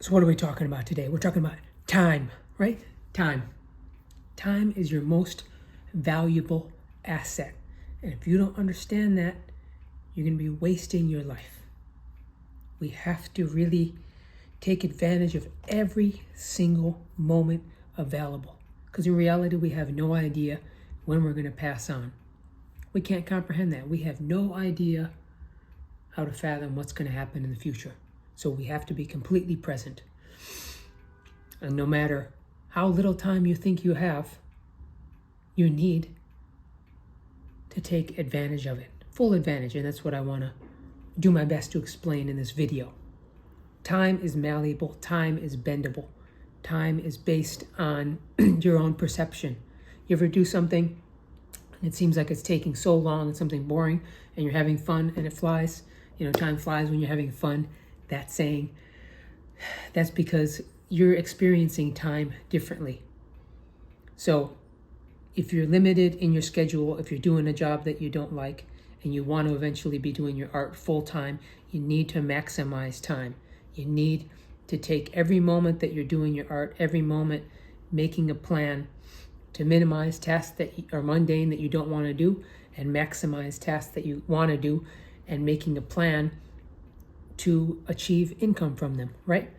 So what are we talking about today? We're talking about time, right? Time. Time is your most valuable asset. And if you don't understand that, you're going to be wasting your life. We have to really take advantage of every single moment available. Because in reality, we have no idea when we're going to pass on. We can't comprehend that. We have no idea how to fathom what's going to happen in the future. So we have to be completely present. And no matter how little time you think you have, you need to take advantage of it. Full advantage. And that's what I want to do my best to explain in this video. Time is malleable. Time is bendable. Time is based on your own perception. You ever do something and it seems like it's taking so long, it's something boring, and you're having fun and it flies? You know, time flies when you're having fun. That saying, that's because you're experiencing time differently. So if you're limited in your schedule, if you're doing a job that you don't like, and you want to eventually be doing your art full time, you need to maximize time. You need to take every moment that you're doing your art, every moment making a plan to minimize tasks that are mundane that you don't want to do, and maximize tasks that you want to do, and making a plan to achieve income from them, right?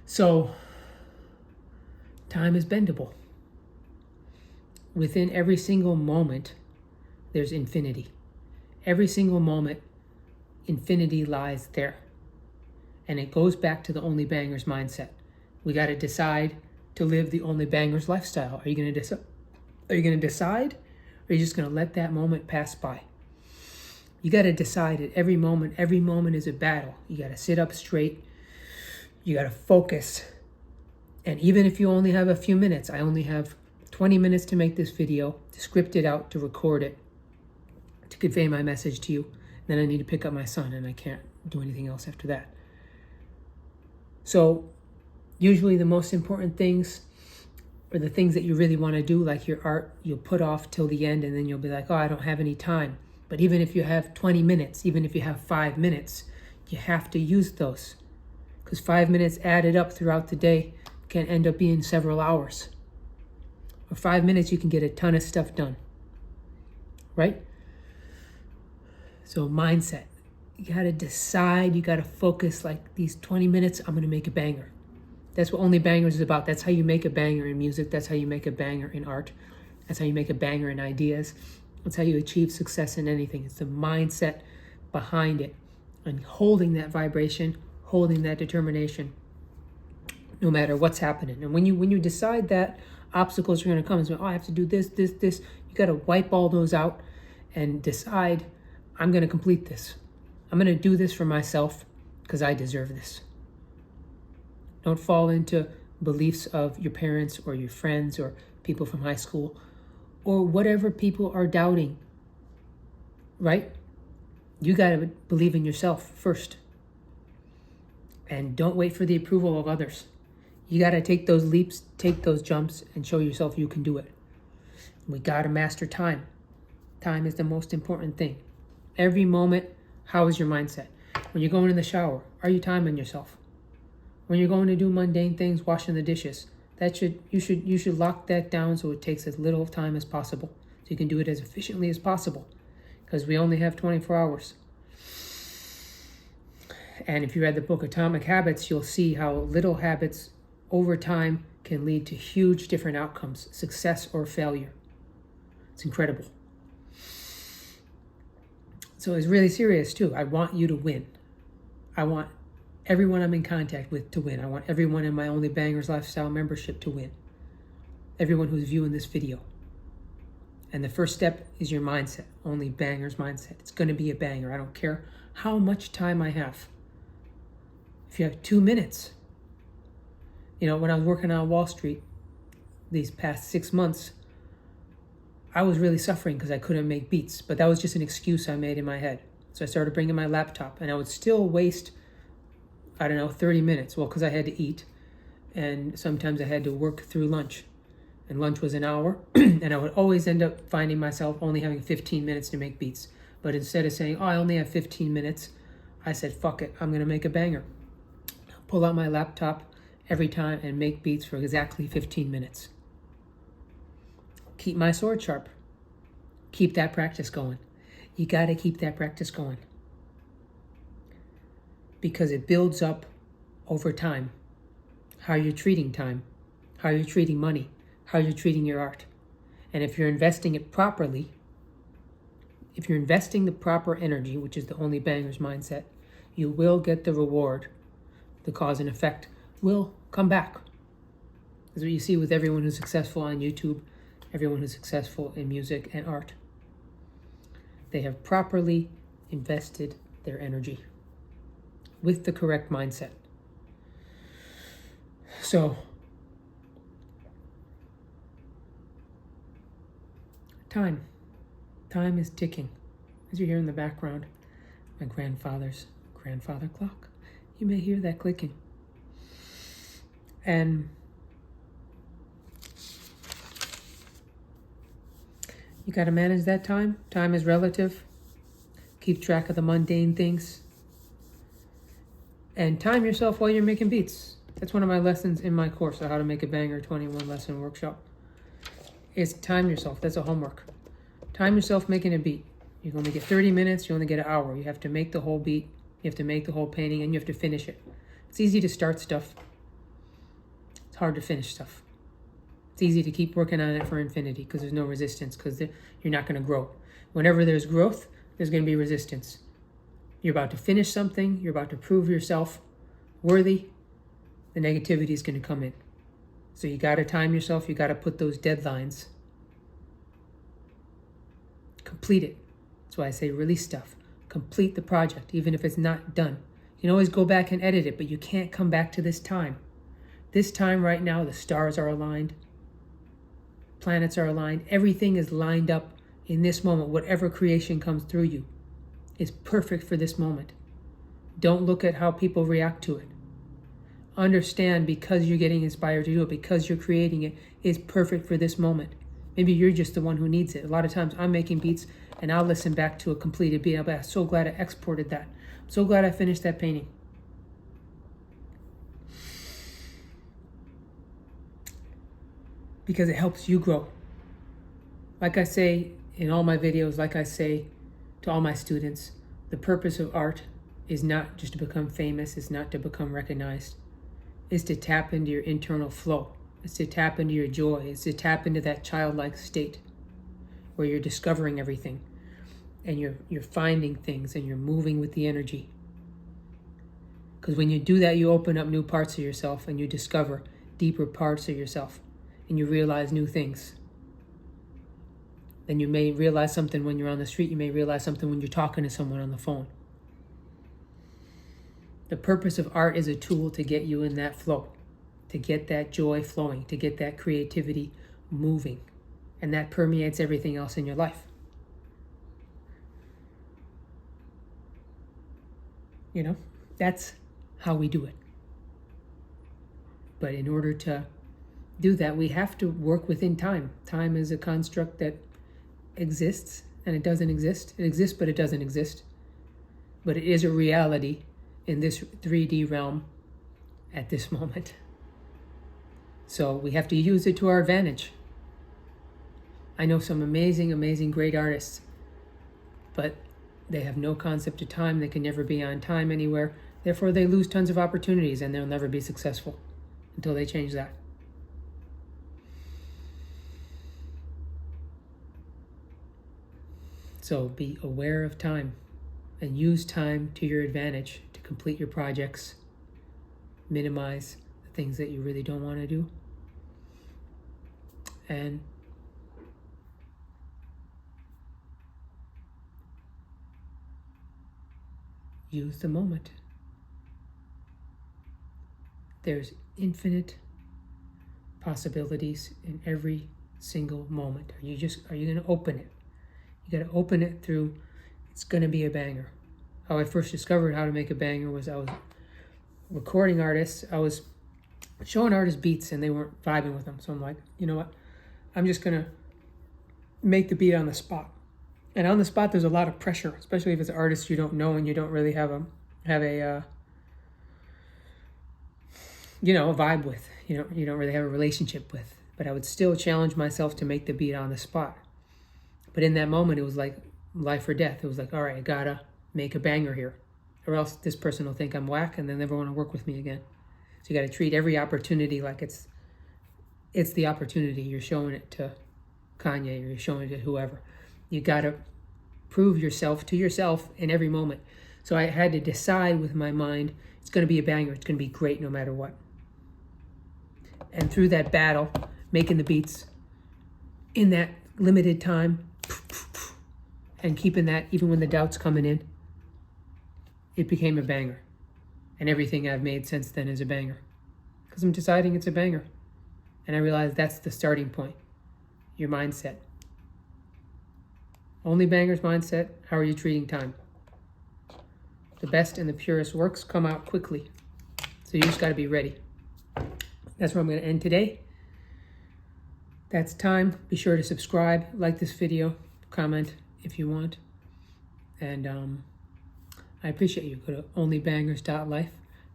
So time is bendable. Within every single moment, there's infinity. Every single moment, infinity lies there. And it goes back to the only bangers mindset. We got to decide to live the only bangers lifestyle. Are you going to decide? Or are you just going to let that moment pass by? You got to decide at every moment. Every moment is a battle. You got to sit up straight. You got to focus. And even if you only have a few minutes, I only have 20 minutes to make this video, to script it out, to record it, to convey my message to you. Then I need to pick up my son, and I can't do anything else after that. So usually the most important things, or the things that you really want to do, like your art, you'll put off till the end, and then you'll be like, oh, I don't have any time. But even if you have 20 minutes, even if you have 5 minutes, you have to use those. Because 5 minutes added up throughout the day can end up being several hours. For 5 minutes, you can get a ton of stuff done, right? So mindset, you got to decide, you got to focus, like these 20 minutes, I'm going to make a banger. That's what Only Bangers is about. That's how you make a banger in music. That's how you make a banger in art. That's how you make a banger in ideas. That's how you achieve success in anything. It's the mindset behind it, and holding that vibration, holding that determination, no matter what's happening. And when you decide that obstacles are going to come, and say, oh, I have to do this, you got to wipe all those out and decide, I'm going to complete this. I'm going to do this for myself because I deserve this. Don't fall into beliefs of your parents or your friends or people from high school or whatever people are doubting, right? You got to believe in yourself first. And don't wait for the approval of others. You got to take those leaps, take those jumps, and show yourself you can do it. We got to master time. Time is the most important thing. Every moment, how is your mindset? When you're going in the shower, are you timing yourself? When you're going to do mundane things, washing the dishes, you should lock that down so it takes as little time as possible, so you can do it as efficiently as possible, because we only have 24 hours. And if you read the book Atomic Habits, you'll see how little habits over time can lead to huge different outcomes, success or failure. It's incredible. So it's really serious too. I want you to win. I want everyone I'm in contact with to win. I want everyone in my Only Bangers Lifestyle membership to win. Everyone who's viewing this video. And the first step is your mindset. Only Bangers mindset. It's going to be a banger. I don't care how much time I have. If you have 2 minutes. You know, when I was working on Wall Street these past 6 months, I was really suffering because I couldn't make beats. But that was just an excuse I made in my head. So I started bringing my laptop, and I would still waste, 30 minutes. Well, because I had to eat, and sometimes I had to work through lunch. And lunch was an hour, and I would always end up finding myself only having 15 minutes to make beats. But instead of saying, oh, I only have 15 minutes, I said, fuck it, I'm going to make a banger. Pull out my laptop, every time and make beats for exactly 15 minutes. Keep my sword sharp. Keep that practice going. You got to keep that practice going, because it builds up over time. How you're treating time, how you're treating money, how you're treating your art. And if you're investing it properly, if you're investing the proper energy, which is the only banger's mindset, you will get the reward. The cause and effect will come back. That's what you see with everyone who's successful on YouTube, everyone who's successful in music and art. They have properly invested their energy with the correct mindset. So, time is ticking. As you hear in the background, my grandfather's grandfather clock. You may hear that clicking. And you got to manage that time. Time is relative. Keep track of the mundane things. And time yourself while you're making beats. That's one of my lessons in my course on How to Make a Banger 21 lesson workshop. Is time yourself. That's a homework. Time yourself making a beat. You only get 30 minutes. You only get an hour. You have to make the whole beat. You have to make the whole painting, and you have to finish it. It's easy to start stuff. It's hard to finish stuff. It's easy to keep working on it for infinity because there's no resistance, because you're not going to grow. Whenever there's growth, there's going to be resistance. You're about to finish something. You're about to prove yourself worthy. The negativity is going to come in. So you got to time yourself. You got to put those deadlines. Complete it. That's why I say release stuff. Complete the project, even if it's not done. You can always go back and edit it, but you can't come back to this time. This time right now, the stars are aligned. Planets are aligned. Everything is lined up in this moment. Whatever creation comes through you is perfect for this moment. Don't look at how people react to it. Understand, because you're getting inspired to do it, because you're creating it, is perfect for this moment. Maybe you're just the one who needs it. A lot of times I'm making beats and I'll listen back to a completed beat. I'll be so glad I exported that. I'm so glad I finished that painting. Because it helps you grow. Like I say in all my videos, like I say to all my students, the purpose of art is not just to become famous, it's not to become recognized. It's to tap into your internal flow. It's to tap into your joy. It's to tap into that childlike state where you're discovering everything and you're finding things and you're moving with the energy. Because when you do that, you open up new parts of yourself and you discover deeper parts of yourself and you realize new things. Then you may realize something when you're on the street. You may realize something when you're talking to someone on the phone. The purpose of art is a tool to get you in that flow, to get that joy flowing, to get that creativity moving. And that permeates everything else in your life. You know, that's how we do it. But in order to do that, we have to work within time. Time is a construct that exists and it doesn't exist. It exists, but it doesn't exist. But it is a reality in this 3D realm at this moment. So we have to use it to our advantage. I know some amazing, great artists, but they have no concept of time. They can never be on time anywhere. Therefore, they lose tons of opportunities and they'll never be successful until they change that. So be aware of time and use time to your advantage to complete your projects. Minimize the things that you really don't want to do. And use the moment. There's infinite possibilities in every single moment. Are you going to open it? You got to open it through, it's going to be a banger. How I first discovered how to make a banger was I was recording artists. I was showing artists beats and they weren't vibing with them. So I'm like, you know what? I'm just going to make the beat on the spot. And on the spot, there's a lot of pressure, especially if it's an artist you don't know and you don't really have a vibe with, you don't really have a relationship with. But I would still challenge myself to make the beat on the spot. But in that moment, it was like life or death. It was like, all right, I gotta make a banger here, or else this person will think I'm whack and they'll never want to work with me again. So you got to treat every opportunity like it's the opportunity. You're showing it to Kanye, or you're showing it to whoever. You got to prove yourself to yourself in every moment. So I had to decide with my mind, it's going to be a banger. It's going to be great no matter what. And through that battle, making the beats in that limited time, and keeping that even when the doubt's coming in, it became a banger. And everything I've made since then is a banger. Because I'm deciding it's a banger. And I realize that's the starting point. Your mindset. Only bangers mindset. How are you treating time? The best and the purest works come out quickly. So you just got to be ready. That's where I'm going to end today. That's time. Be sure to subscribe, like this video, comment if you want. And I appreciate you. Go to onlybangers.life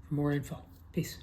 for more info. Peace.